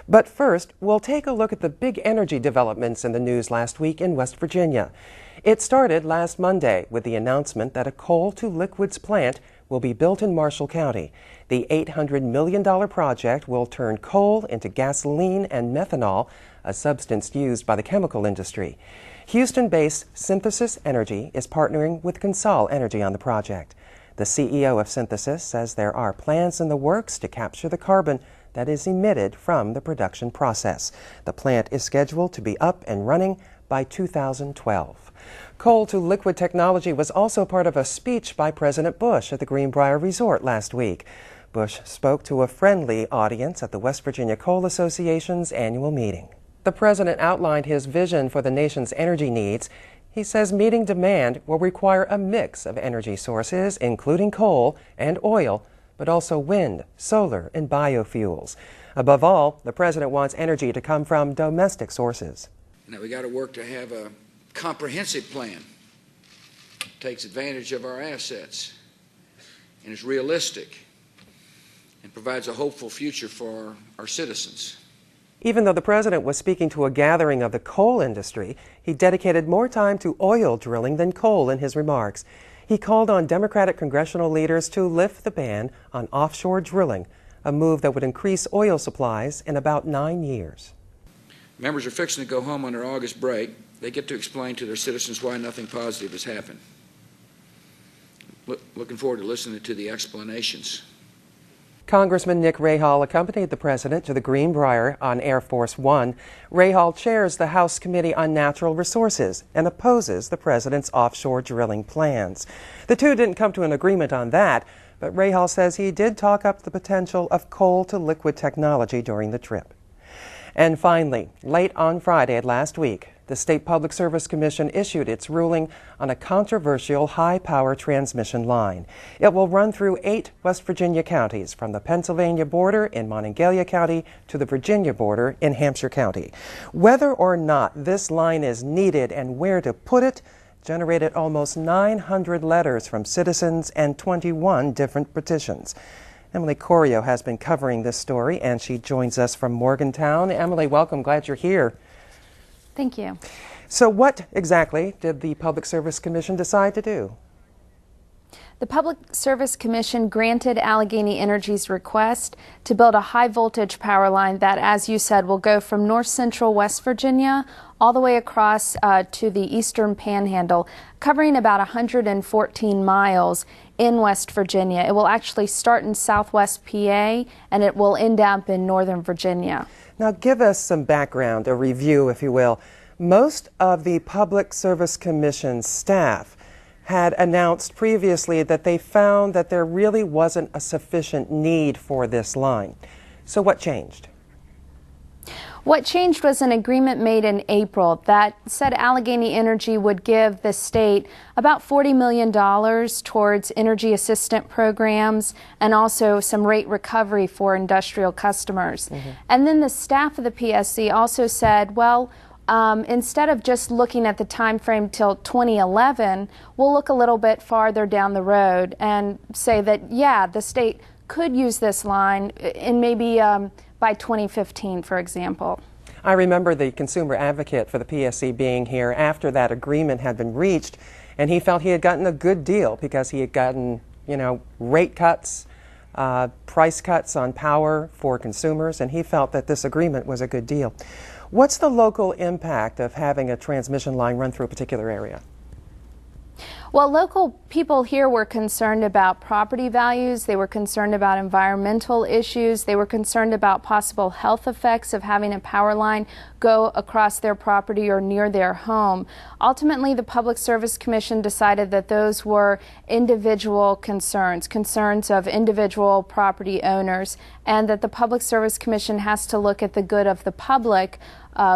But first, we'll take a look at the big energy developments in the news last week in West Virginia. It started last Monday with the announcement that a coal-to-liquids plant will be built in Marshall County. The $800 million project will turn coal into gasoline and methanol, a substance used by the chemical industry. Houston-based Synthesis Energy is partnering with Consol Energy on the project. The CEO of Synthesis says there are plans in the works to capture the carbon that is emitted from the production process. The plant is scheduled to be up and running by 2012. Coal-to-liquid technology was also part of a speech by President Bush at the Greenbrier Resort last week. Bush spoke to a friendly audience at the West Virginia Coal Association's annual meeting. The president outlined his vision for the nation's energy needs. He says meeting demand will require a mix of energy sources, including coal and oil, but also wind, solar, and biofuels. Above all, the president wants energy to come from domestic sources. Now we got to work to have a comprehensive plan that takes advantage of our assets and is realistic and provides a hopeful future for our citizens. Even though the president was speaking to a gathering of the coal industry, he dedicated more time to oil drilling than coal in his remarks. He called on Democratic congressional leaders to lift the ban on offshore drilling, a move that would increase oil supplies in about 9 years. Members are fixing to go home on their August break. They get to explain to their citizens why nothing positive has happened. Looking forward to listening to the explanations. Congressman Nick Rahall accompanied the president to the Greenbrier on Air Force One. Rahall chairs the House Committee on Natural Resources and opposes the president's offshore drilling plans. The two didn't come to an agreement on that, but Rahall says he did talk up the potential of coal-to-liquid technology during the trip. And finally, late on Friday last week, the State Public Service Commission issued its ruling on a controversial high-power transmission line. It will run through 8 West Virginia counties, from the Pennsylvania border in Monongalia County to the Virginia border in Hampshire County. Whether or not this line is needed and where to put it generated almost 900 letters from citizens and 21 different petitions. Emily Corio has been covering this story, and she joins us from Morgantown. Emily, welcome. Glad you're here. Thank you. So what exactly did the Public Service Commission decide to do? The Public Service Commission granted Allegheny Energy's request to build a high-voltage power line that, as you said, will go from north-central West Virginia all the way across to the eastern panhandle, covering about 114 miles in West Virginia. It will actually start in southwest PA, and it will end up in northern Virginia. Now give us some background, a review, if you will. Most of the Public Service Commission staff had announced previously that they found that there really wasn't a sufficient need for this line. So what changed? What changed was an agreement made in April that said Allegheny Energy would give the state about $40 million towards energy assistance programs and also some rate recovery for industrial customers. And then the staff of the PSC also said, well, instead of just looking at the time frame till 2011, we'll look a little bit farther down the road and say that, yeah, the state could use this line in maybe by 2015, for example. I remember the consumer advocate for the PSC being here after that agreement had been reached, and he felt he had gotten a good deal because he had gotten, rate cuts, price cuts on power for consumers, and he felt that this agreement was a good deal. What's the local impact of having a transmission line run through a particular area? Well, local people here were concerned about property values, they were concerned about environmental issues, they were concerned about possible health effects of having a power line go across their property or near their home. Ultimately, the Public Service Commission decided that those were individual concerns of individual property owners, and that the Public Service Commission has to look at the good of the public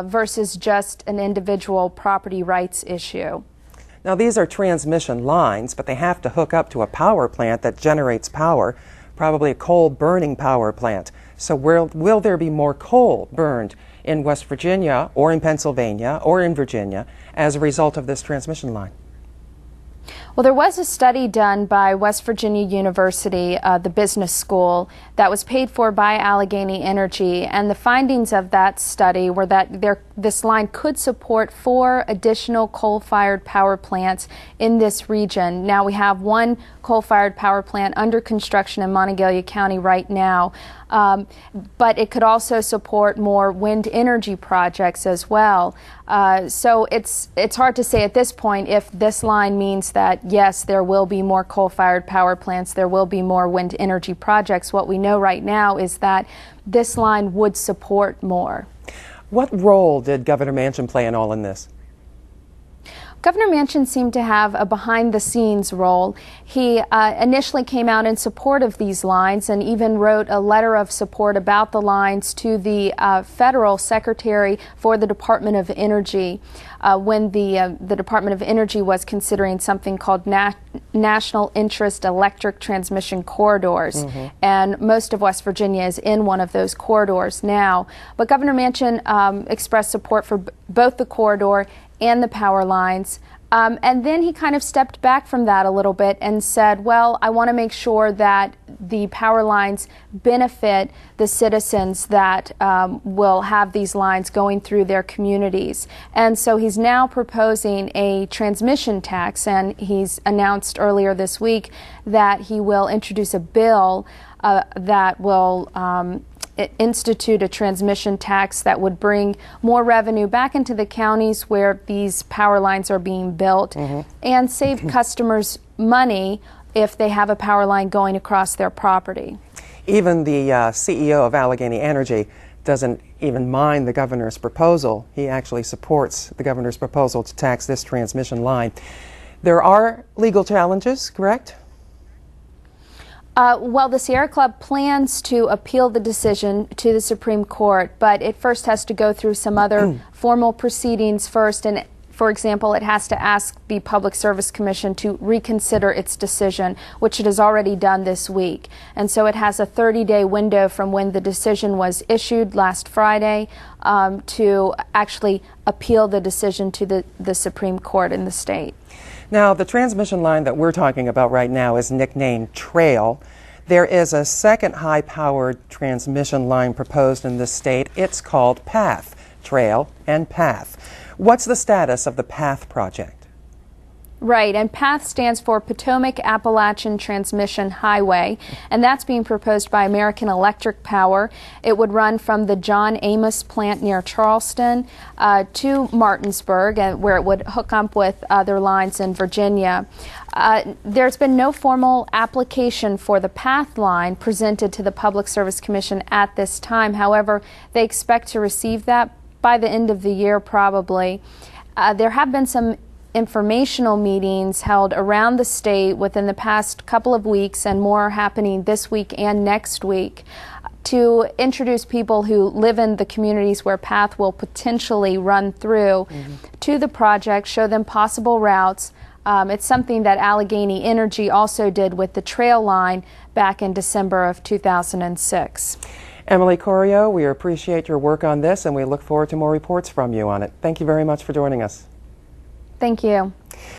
versus just an individual property rights issue. Now, these are transmission lines, but they have to hook up to a power plant that generates power, probably a coal-burning power plant. So will there be more coal burned in West Virginia or in Pennsylvania or in Virginia as a result of this transmission line? Well, there was a study done by West Virginia University, the business school, that was paid for by Allegheny Energy, and the findings of that study were that this line could support 4 additional coal-fired power plants in this region. Now, we have one coal-fired power plant under construction in Monongalia County right now, but it could also support more wind energy projects as well. So it's hard to say at this point if this line means that, yes, there will be more coal-fired power plants, there will be more wind energy projects. What we know right now is that this line would support more. What role did Governor Manchin play in all in this? Governor Manchin seemed to have a behind-the-scenes role. He initially came out in support of these lines and even wrote a letter of support about the lines to the federal secretary for the Department of Energy when the Department of Energy was considering something called National Interest Electric Transmission Corridors. And most of West Virginia is in one of those corridors now. But Governor Manchin expressed support for both the corridor and the power lines. And then he kind of stepped back from that a little bit and said, well, I want to make sure that the power lines benefit the citizens that will have these lines going through their communities. And so he's now proposing a transmission tax, and he's announced earlier this week that he will introduce a bill that will institute a transmission tax that would bring more revenue back into the counties where these power lines are being built and save customers money if they have a power line going across their property. Even the CEO of Allegheny Energy doesn't even mind the governor's proposal. He actually supports the governor's proposal to tax this transmission line. There are legal challenges, correct? Well, the Sierra Club plans to appeal the decision to the Supreme Court, but it first has to go through some other formal proceedings first. And, for example, it has to ask the Public Service Commission to reconsider its decision, which it has already done this week. And so it has a 30-day window from when the decision was issued last Friday to actually appeal the decision to the Supreme Court in the state. Now, the transmission line that we're talking about right now is nicknamed TrAIL. There is a second high-powered transmission line proposed in this state. It's called PATH, TrAIL and PATH. What's the status of the PATH project? Right, and PATH stands for Potomac Appalachian Transmission Highway, and that's being proposed by American Electric Power. It would run from the John Amos plant near Charleston to Martinsburg, where it would hook up with other lines in Virginia. There's been no formal application for the PATH line presented to the Public Service Commission at this time. However, they expect to receive that by the end of the year, probably. There have been some informational meetings held around the state within the past couple of weeks, and more happening this week and next week, to introduce people who live in the communities where PATH will potentially run through to the project, show them possible routes. It's something that Allegheny Energy also did with the TrAIL line back in December of 2006. Emily Corio, we appreciate your work on this, and we look forward to more reports from you on it. Thank you very much for joining us. Thank you.